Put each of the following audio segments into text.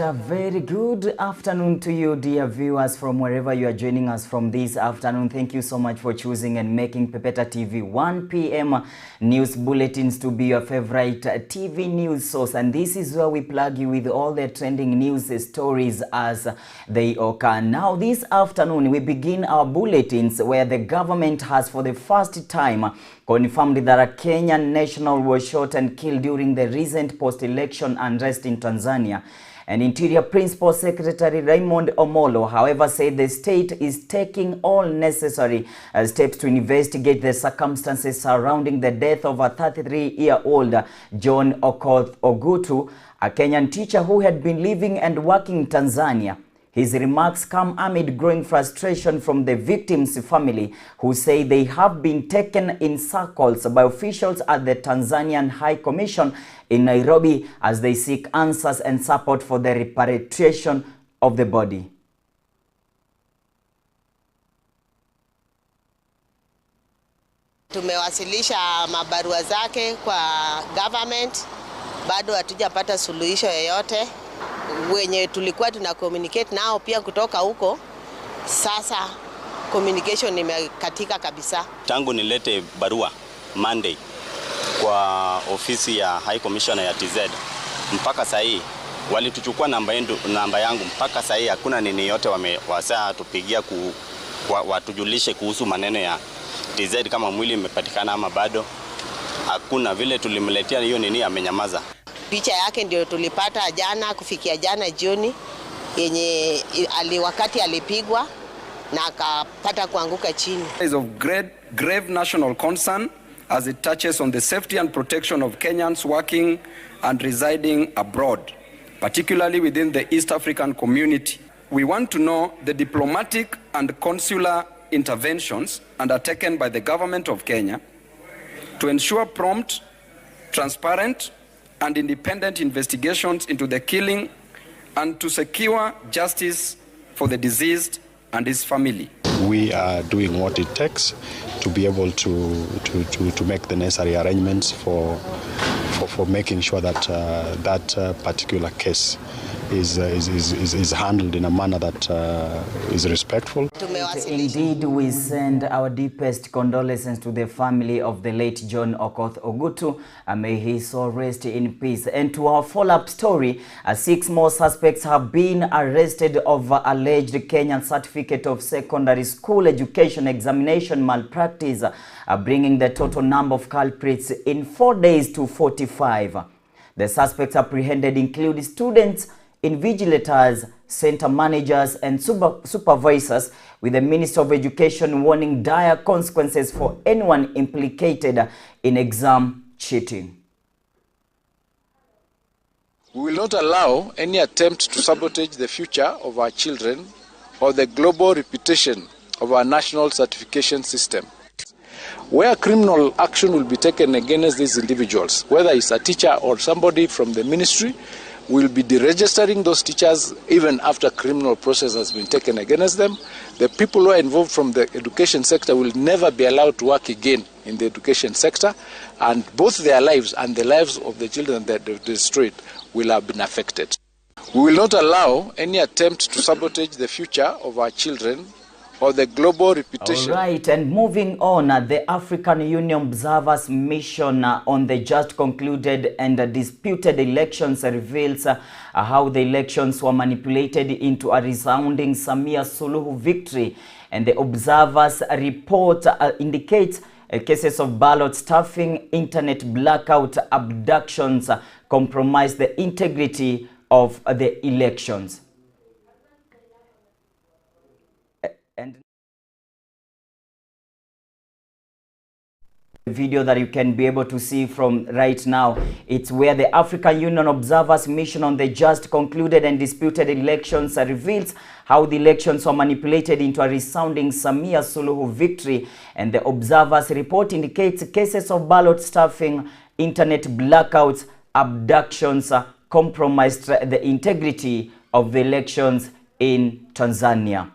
a very good afternoon to you, dear viewers, from wherever you are joining us from this afternoon. Thank you so much for choosing and making Pepeta TV 1 p.m. news bulletins to be your favorite TV news source. And this is where we plug you with all the trending news stories as they occur. Now, this afternoon, we begin our bulletins where the government has, for the first time, confirmed that a Kenyan national was shot and killed during the recent post-election unrest in Tanzania. And Interior Principal Secretary Raymond Omolo, however, said the state is taking all necessary steps to investigate the circumstances surrounding the death of a 33-year-old John Okoth Ogutu, a Kenyan teacher who had been living and working in Tanzania. His remarks come amid growing frustration from the victim's family, who say they have been taken in circles by officials at the Tanzanian High Commission in Nairobi as they seek answers and support for the repatriation of the body. Tumewasilisha mabarua zake kwa government, bado hatujapata suluhisho yoyote. Wenye tulikuwa tuna communicate nao pia kutoka huko, sasa communication imekatika kabisa. Tangu nilete barua Monday kwa ofisi ya High Commissioner ya TZ, mpaka sasa hii walituchukua namba yangu, mpaka sasa hii hakuna nini yote wamewasa tupigia watujulishe kuhusu maneno ya TZ kama mwili imepatikana ama bado. Hakuna, vile tulimletea hiyo nini amenyamaza. Picha yake ndio tulipata jana, kufikia jana jioni, yenye wakati alipigwa na akapata kuanguka chini. Is of grave national concern as it touches on the safety and protection of Kenyans working and residing abroad, particularly within the East African community. We want to know the diplomatic and consular interventions undertaken by the government of Kenya to ensure prompt, transparent, and independent investigations into the killing and to secure justice for the deceased and his family. We are doing what it takes to be able to make the necessary arrangements for making sure that that particular case is handled in a manner that is respectful. Indeed, we send our deepest condolences to the family of the late John Okoth Ogutu. May his soul rest in peace. And to our follow-up story, 6 more suspects have been arrested over alleged Kenyan Certificate of Secondary School Education examination malpractice, bringing the total number of culprits in 4 days to 45. The suspects apprehended include students, invigilators, center managers, and supervisors, with the Minister of Education warning dire consequences for anyone implicated in exam cheating. We will not allow any attempt to sabotage the future of our children or the global reputation of our national certification system. Where criminal action will be taken against these individuals, whether it's a teacher or somebody from the ministry, we'll be deregistering those teachers even after criminal process has been taken against them. The people who are involved from the education sector will never be allowed to work again in the education sector, and both their lives and the lives of the children that they've destroyed will have been affected. We will not allow any attempt to sabotage the future of our children or the global reputation. All right, and moving on, the African Union Observers Mission on the just concluded and disputed elections reveals how the elections were manipulated into a resounding Samia Suluhu victory. And the observers report indicates cases of ballot stuffing, internet blackout, abductions compromised the integrity of the elections. And the video that you can be able to see from right now, it's where the African Union Observers Mission on the just concluded and disputed elections reveals how the elections were manipulated into a resounding Samia Suluhu victory. And the observers report indicates cases of ballot stuffing, internet blackouts, abductions compromised the integrity of the elections in Tanzania.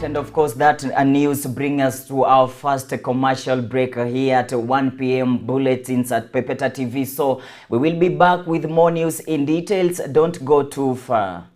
and of course that news brings us to our first commercial break here at 1 p.m. bulletins at Pepeta TV. So we will be back with more news in details. Don't go too far.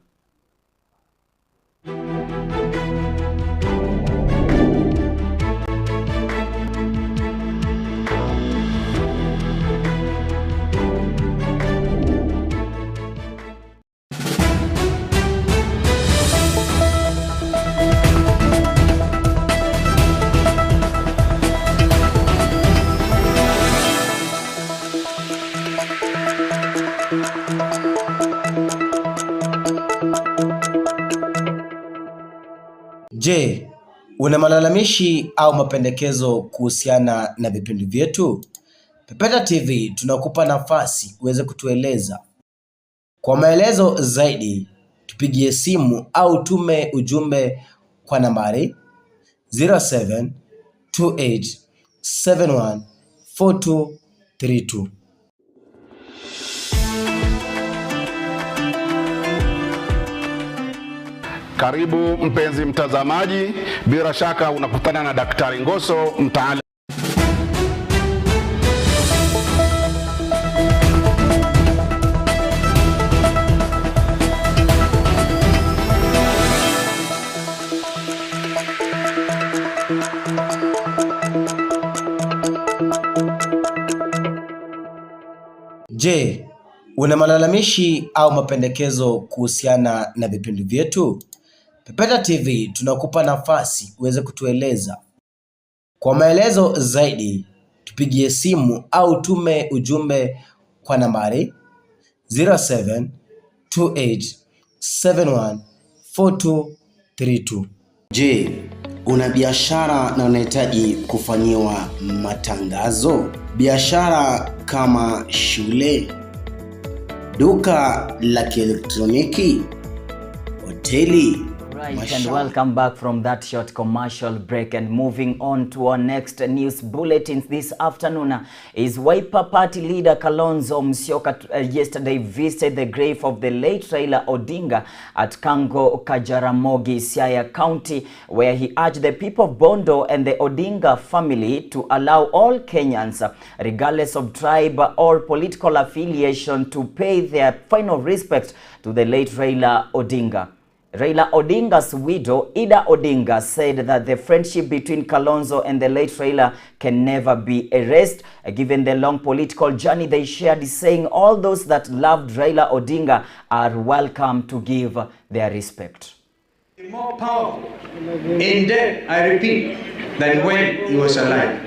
Je, una malalamishi au mapendekezo kuhusiana na vipindi vyetu? Pepeta TV tunakupa nafasi uweze kutueleza. Kwa maelezo zaidi, tupigie simu au tume ujumbe kwa nambari 0728714232. Karibu mpenzi mtazamaji, bila shaka unakutana na Daktari Ngoso, mtaalamu. Je, una malalamishi au mapendekezo kuhusiana na vipindi vyetu? Pepeta TV tunakupa nafasi uweze kutueleza. Kwa maelezo zaidi, tupigie simu au tume ujumbe kwa nambari 0728714232. Je, una biashara na unahitaji kufanyiwa matangazo? Biashara kama shule, duka la kielektroniki, hoteli. Right, and welcome back from that short commercial break, and moving on to our next news bulletins this afternoon is Wiper Party leader Kalonzo Musyoka yesterday visited the grave of the late Raila Odinga at Kango, Kajaramogi, Siaya County, where he urged the people of Bondo and the Odinga family to allow all Kenyans, regardless of tribe or political affiliation, to pay their final respects to the late Raila Odinga. Raila Odinga's widow, Ida Odinga, said that the friendship between Kalonzo and the late Raila can never be erased, given the long political journey they shared, saying all those that loved Raila Odinga are welcome to give their respect. More powerful in death, I repeat, than when he was alive.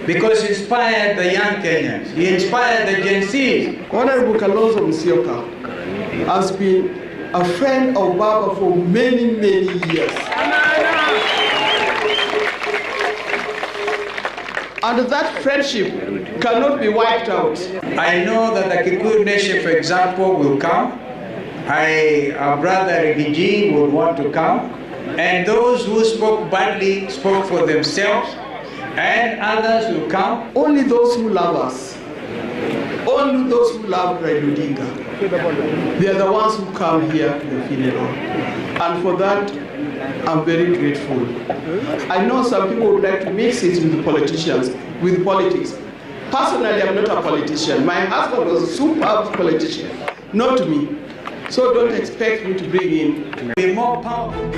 Because he inspired the young Kenyans. He inspired the Gen Zs. Honorable Kalonzo Musyoka has been a friend of Baba for many, many years. And that friendship cannot be wiped out. I know that the Kikuyu nation, for example, will come. Our brother Rigiji would want to come. And those who spoke badly spoke for themselves. And others will come. Only those who love us, only those who love Raila Odinga, they are the ones who come here to the funeral. And for that, I'm very grateful. I know some people would like to mix it with the politicians, with politics. Personally, I'm not a politician. My husband was a superb politician, not me. So don't expect me to bring in Be more powerful.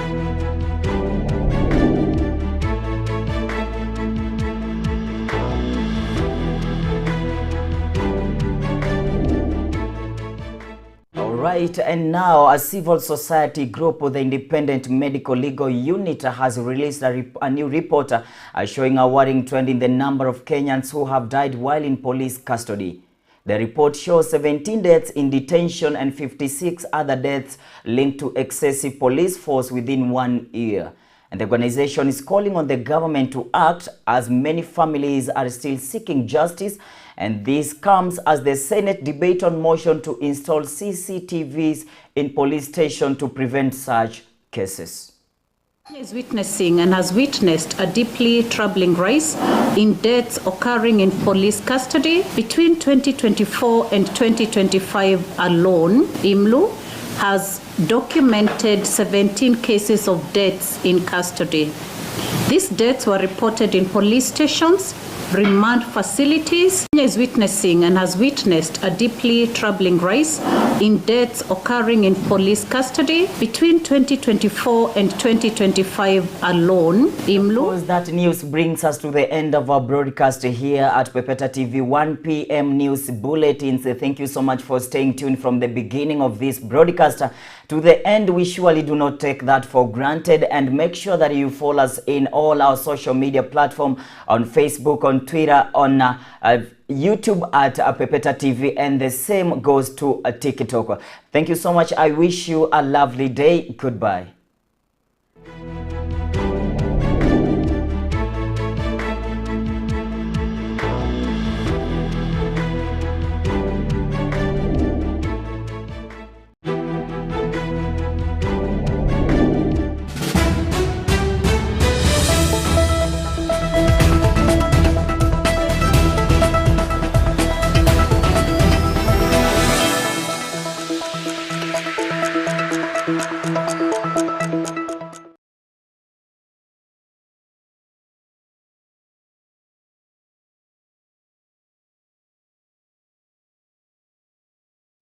Right, and now a civil society group, the Independent Medical Legal Unit, has released a new report showing a worrying trend in the number of Kenyans who have died while in police custody. The report shows 17 deaths in detention and 56 other deaths linked to excessive police force within 1 year. And the organization is calling on the government to act, as many families are still seeking justice. And this comes as the Senate debate on motion to install CCTVs in police stations to prevent such cases. Is witnessing and has witnessed a deeply troubling rise in deaths occurring in police custody. Between 2024 and 2025 alone, IMLU has documented 17 cases of deaths in custody. These deaths were reported in police stations, remand facilities. Kenya is witnessing and has witnessed a deeply troubling rise in deaths occurring in police custody between 2024 and 2025 alone. Of course, that news brings us to the end of our broadcast here at Pepeta TV 1 p.m. News Bulletins. Thank you so much for staying tuned from the beginning of this broadcast to the end. We surely do not take that for granted, and make sure that you follow us in all our social media platforms, on Facebook, on Twitter, on YouTube at Pepeta TV, and the same goes to TikTok. Thank you so much. I wish you a lovely day. Goodbye.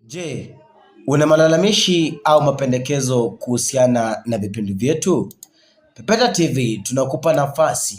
Je, una malalamishi au mapendekezo kuhusiana na vipindi vyetu? Pepeta TV tunakupa nafasi